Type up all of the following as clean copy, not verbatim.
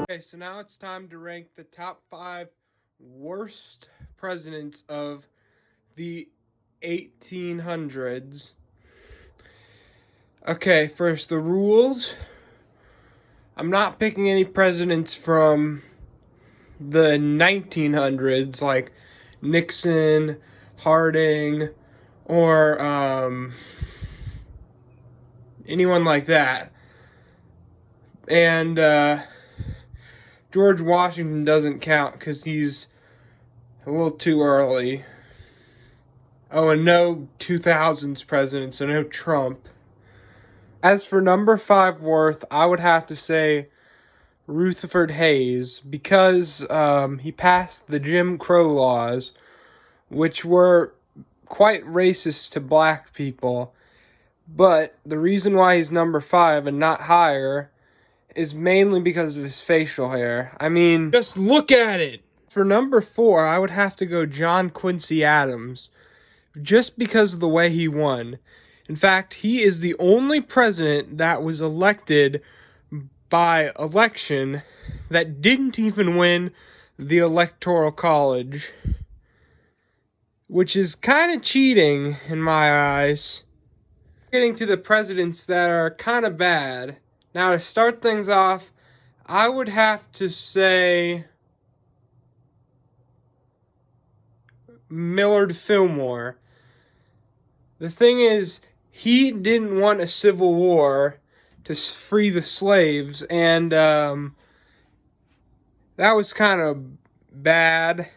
Okay, so now it's time to rank the top 5 worst presidents of the 1800s. Okay, first the rules. I'm not picking any presidents from the 1900s like Nixon, Harding, or anyone like that. And George Washington doesn't count because he's a little too early. Oh, and no 2000s president, so no Trump. As for number 5 worth, I would have to say Rutherford Hayes because he passed the Jim Crow laws, which were quite racist to black people. But the reason why he's number 5 and not higher is mainly because of his facial hair. I mean, just look at it. For number 4, I would have to go John Quincy Adams, just because of the way he won. In fact, he is the only president that was elected by election that didn't even win the Electoral College, which is kind of cheating in my eyes. Getting to the presidents that are kind of bad. Now, to start things off, I would have to say Millard Fillmore. The thing is, he didn't want a civil war to free the slaves, and that was kind of bad.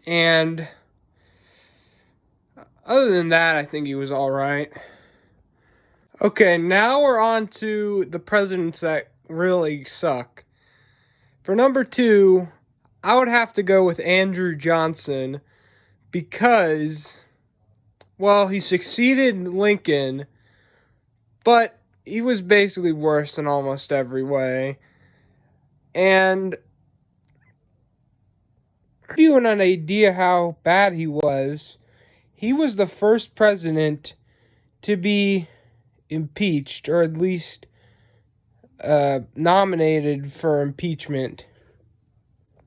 And other than that, I think he was all right. Okay, now we're on to the presidents that really suck. For number 2, I would have to go with Andrew Johnson because, well, he succeeded Lincoln, but he was basically worse in almost every way. And to give you an idea how bad he was the first president to be impeached, or at least nominated for impeachment.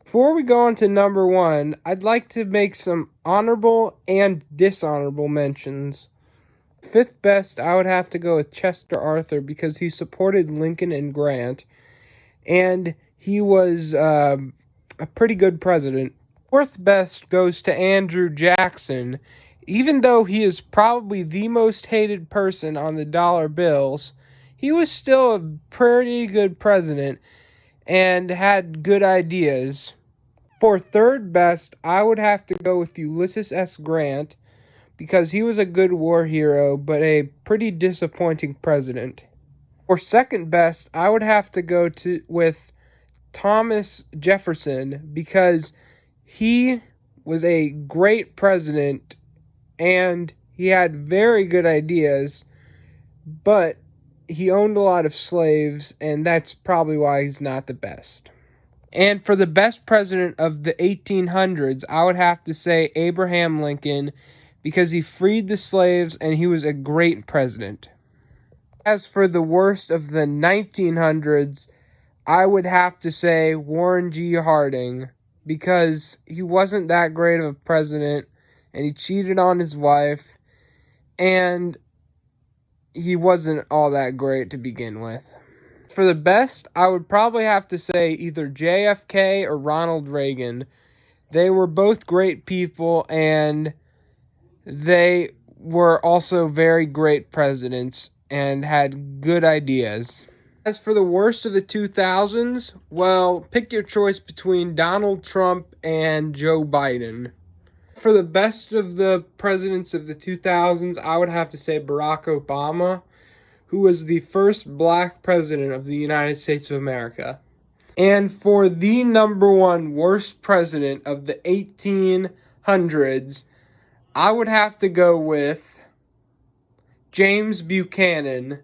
Before we go on to number 1, I'd like to make some honorable and dishonorable mentions. 5th best, I would have to go with Chester Arthur because he supported Lincoln and Grant, and he was a pretty good president. 4th best goes to Andrew Jackson. Even though he is probably the most hated person on the dollar bills, he was still a pretty good president and had good ideas. For 3rd best, I would have to go with Ulysses S. Grant because he was a good war hero but a pretty disappointing president. For 2nd best, I would have to go with Thomas Jefferson because he was a great president and he had very good ideas, but he owned a lot of slaves, and that's probably why he's not the best. And for the best president of the 1800s, I would have to say Abraham Lincoln because he freed the slaves and he was a great president. As for the worst of the 1900s, I would have to say Warren G. Harding because he wasn't that great of a president and he cheated on his wife and he wasn't all that great to begin with. For the best, I would probably have to say either JFK or Ronald Reagan. They were both great people, and they were also very great presidents and had good ideas. As for the worst of the 2000s, well, pick your choice between Donald Trump and Joe Biden. For the best of the presidents of the 2000s, I would have to say Barack Obama, who was the first black president of the United States of America. And for the number 1 worst president of the 1800s, I would have to go with James Buchanan.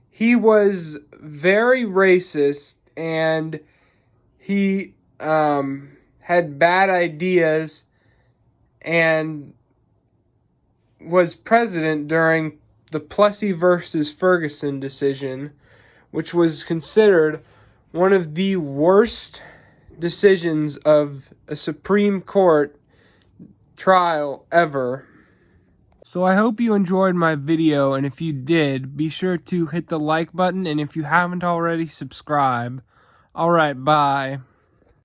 He was very racist and he had bad ideas and was president during the Plessy versus Ferguson decision, which was considered one of the worst decisions of a Supreme Court trial ever. So I hope you enjoyed my video, and if you did, be sure to hit the like button, and if you haven't already, subscribe. Alright, bye.